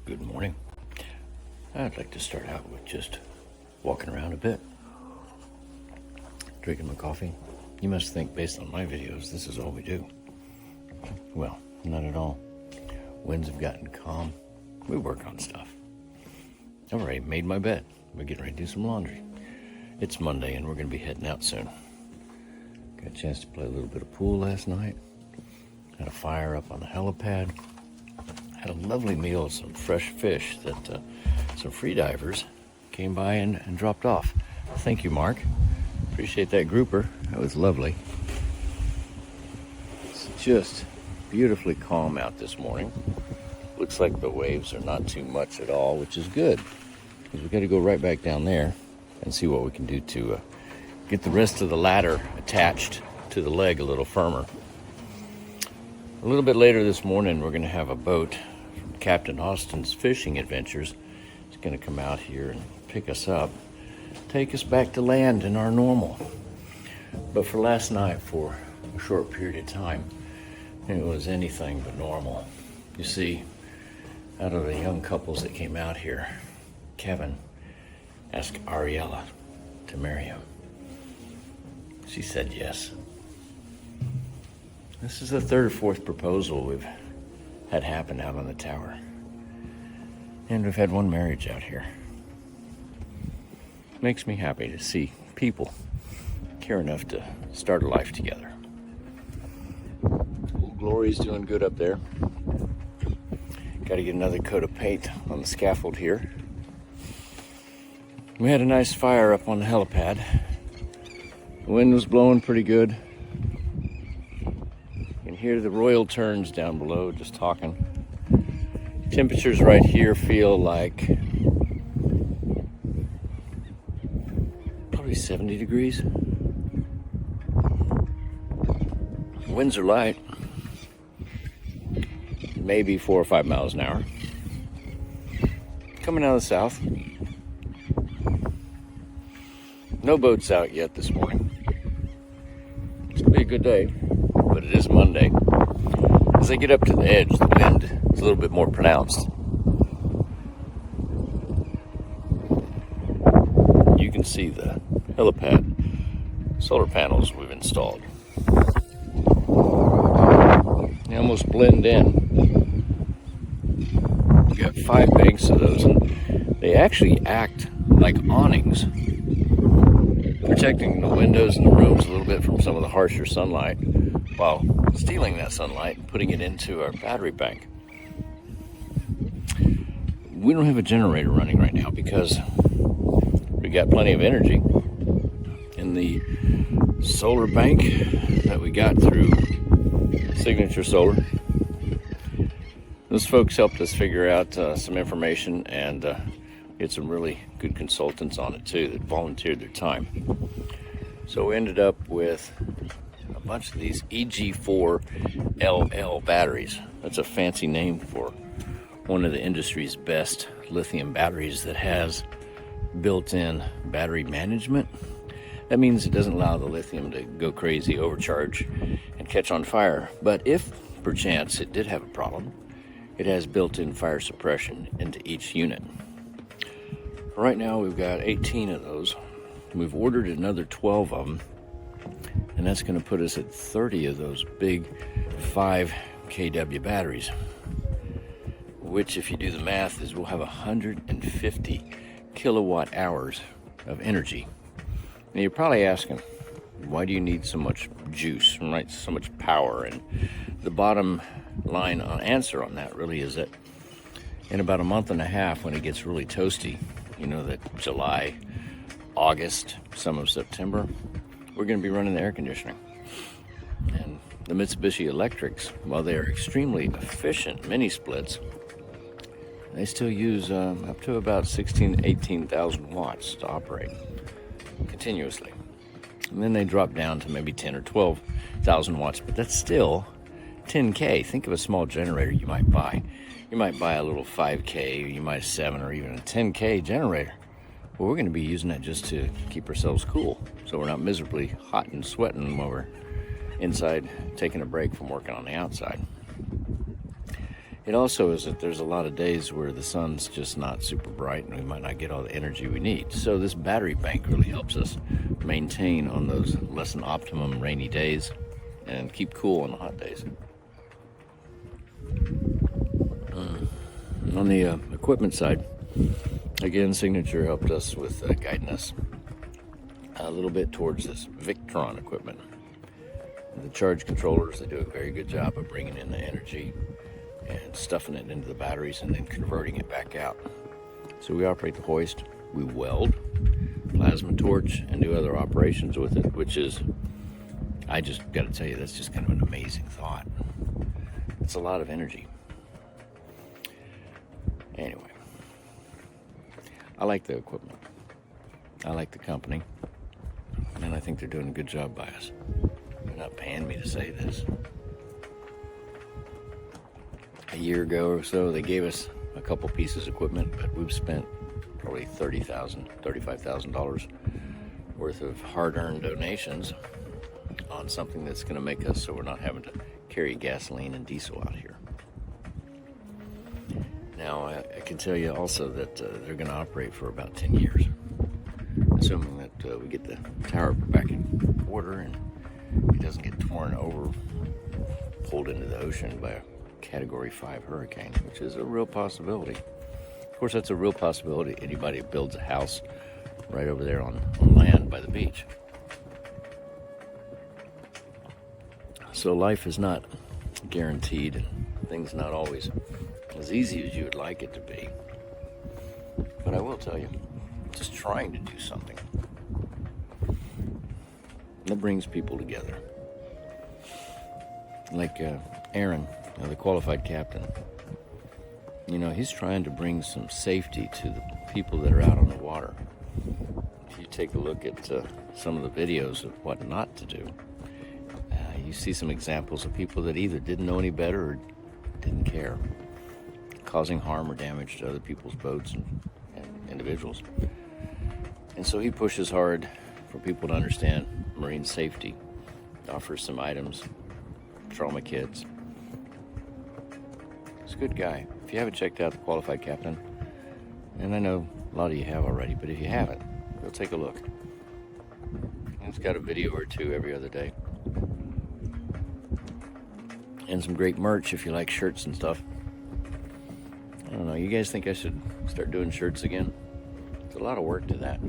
Good morning. I'd like to start out with just walking around a bit, drinking my coffee. You must think, based on my videos, this is all we do. Well, not at all. Winds have gotten calm. We work on stuff. I've already made my bed. We're getting ready to do some laundry. It's Monday and we're going to be heading out soon. Got a chance to play a little bit of pool last night. Had a fire up on the helipad. Had a lovely meal of some fresh fish that some free divers came by and dropped off. Thank you, Mark. Appreciate that grouper. That was lovely. It's just beautifully calm out this morning. Looks like the waves are not too much at all, which is good, because we've got to go right back down there and see what we can do to get the rest of the ladder attached to the leg a little firmer. A little bit later this morning, we're going to have a boat from Captain Austin's Fishing Adventures. It's going to come out here and pick us up, take us back to land in our normal. But for last night, for a short period of time, it was anything but normal. You see, out of the young couples that came out here, Kevin asked Ariella to marry him. She said yes. This is the third or fourth proposal we've had happen out on the tower. And we've had one marriage out here. Makes me happy to see people care enough to start a life together. Old Glory's doing good up there. Got to get another coat of paint on the scaffold here. We had a nice fire up on the helipad. The wind was blowing pretty good. Hear the royal terns down below just talking. Temperatures right here feel like probably 70 degrees. Winds are light, maybe 4 or 5 miles an hour. Coming out of the south. No boats out yet this morning. It's gonna be a good day. But it is Monday. As I get up to the edge, the wind is a little bit more pronounced. You can see the helipad solar panels we've installed. They almost blend in. We've got 5 banks of those, and they actually act like awnings, protecting the windows and the rooms a little bit from some of the harsher sunlight, while stealing that sunlight and putting it into our battery bank. We don't have a generator running right now because we got plenty of energy in the solar bank that we got through Signature Solar. Those folks helped us figure out some information and get some really good consultants on it too that volunteered their time. So we ended up with a bunch of these EG4LL batteries. That's a fancy name for one of the industry's best lithium batteries that has built-in battery management. That means it doesn't allow the lithium to go crazy, overcharge, and catch on fire. But if, perchance, it did have a problem, it has built-in fire suppression into each unit. Right now we've got 18 of those. We've ordered another 12 of them. And that's going to put us at 30 of those big 5 kW batteries, which, if you do the math, is we'll have 150 kilowatt hours of energy. Now you're probably asking, why do you need so much juice, right? So much power? And the bottom line answer on that really is that in about a month and a half, when it gets really toasty, you know, that July, August, some of September, we're going to be running the air conditioning. And the Mitsubishi Electrics, while they are extremely efficient mini splits, they still use up to about 18,000 watts to operate continuously. And then they drop down to maybe 10 or 12,000 watts, but that's still 10K. Think of a small generator you might buy. You might buy a little 5K, or you might 7 or even a 10K generator. Well, we're going to be using that just to keep ourselves cool, so we're not miserably hot and sweating while we're inside taking a break from working on the outside. It also is that there's a lot of days where the sun's just not super bright and we might not get all the energy we need. So this battery bank really helps us maintain on those less than optimum rainy days and keep cool on the hot days. On the equipment side, again, Signature helped us with guiding us a little bit towards this Victron equipment. The charge controllers, they do a very good job of bringing in the energy and stuffing it into the batteries and then converting it back out. So we operate the hoist, we weld, plasma torch, and do other operations with it, which is, I just got to tell you, that's just kind of an amazing thought. It's a lot of energy. Anyway, I like the equipment. I like the company. And I think they're doing a good job by us. They're not paying me to say this. A year ago or so, they gave us a couple pieces of equipment, but we've spent probably $30,000, $35,000 worth of hard-earned donations on something that's going to make us so we're not having to carry gasoline and diesel out here. Now, I can tell you also that they're going to operate for about 10 years, assuming that we get the tower back in order and it doesn't get torn over, pulled into the ocean by a Category 5 hurricane, which is a real possibility. Of course, that's a real possibility. Anybody who builds a house right over there on land by the beach. So life is not guaranteed, and things not always as easy as you would like it to be. But I will tell you, just trying to do something that brings people together. Like Aaron, the qualified captain. You know, he's trying to bring some safety to the people that are out on the water. If you take a look at some of the videos of what not to do, you see some examples of people that either didn't know any better or didn't care, causing harm or damage to other people's boats and individuals. And so he pushes hard for people to understand marine safety, offers some items, trauma kits. He's a good guy. If you haven't checked out the Qualified Captain, and I know a lot of you have already, but if you haven't, go take a look. It's got a video or two every other day. And some great merch if you like shirts and stuff. I don't know, you guys think I should start doing shirts again? It's a lot of work to that.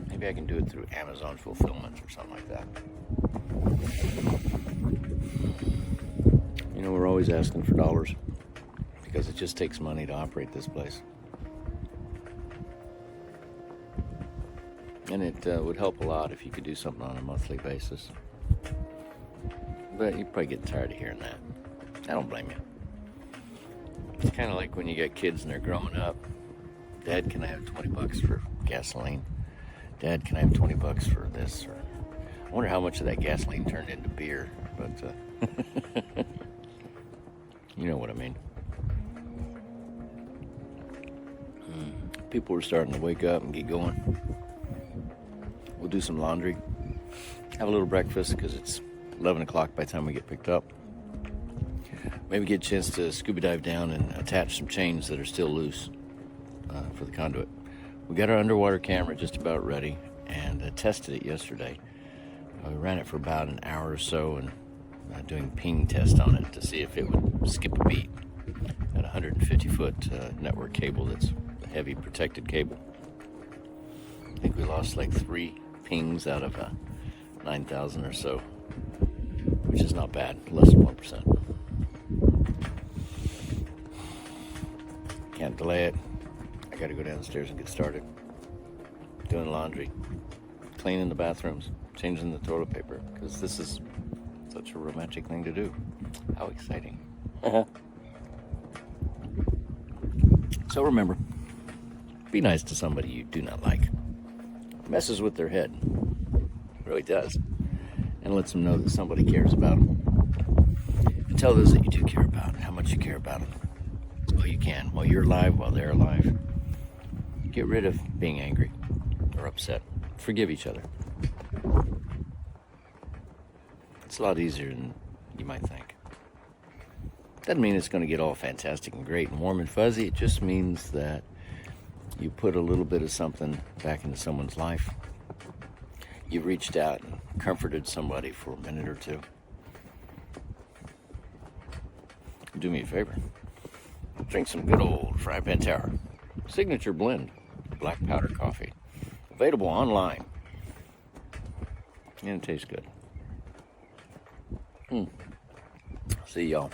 Maybe I can do it through Amazon fulfillment or something like that. You know, we're always asking for dollars because it just takes money to operate this place. And it would help a lot if you could do something on a monthly basis. But you're probably getting tired of hearing that. I don't blame you. It's kind of like when you got kids and they're growing up. Dad, can I have $20 for gasoline? Dad, can I have $20 for this? Or I wonder how much of that gasoline turned into beer. But you know what I mean. People are starting to wake up and get going. We'll do some laundry, have a little breakfast because it's 11 o'clock by the time we get picked up. Maybe get a chance to scuba dive down and attach some chains that are still loose for the conduit. We got our underwater camera just about ready and tested it yesterday. We ran it for about an hour or so and doing ping test on it to see if it would skip a beat at a 150-foot network cable that's a heavy protected cable. I think we lost like 3 pings out of 9,000 or so, which is not bad, less than 1%. Can't delay it. I gotta go downstairs and get started. Doing laundry, cleaning the bathrooms, changing the toilet paper, because this is such a romantic thing to do. How exciting. So remember, be nice to somebody you do not like. It messes with their head. It really does. And lets them know that somebody cares about them. And tell those that you do care about how much you care about them. While you can, while you're alive, while they're alive. Get rid of being angry or upset. Forgive each other. It's a lot easier than you might think. Doesn't mean it's going to get all fantastic and great and warm and fuzzy. It just means that you put a little bit of something back into someone's life. You reached out and comforted somebody for a minute or two. Do me a favor. Drink some good old Fry Pan Tower Signature Blend Black Powder Coffee. Available online. And it tastes good. See y'all.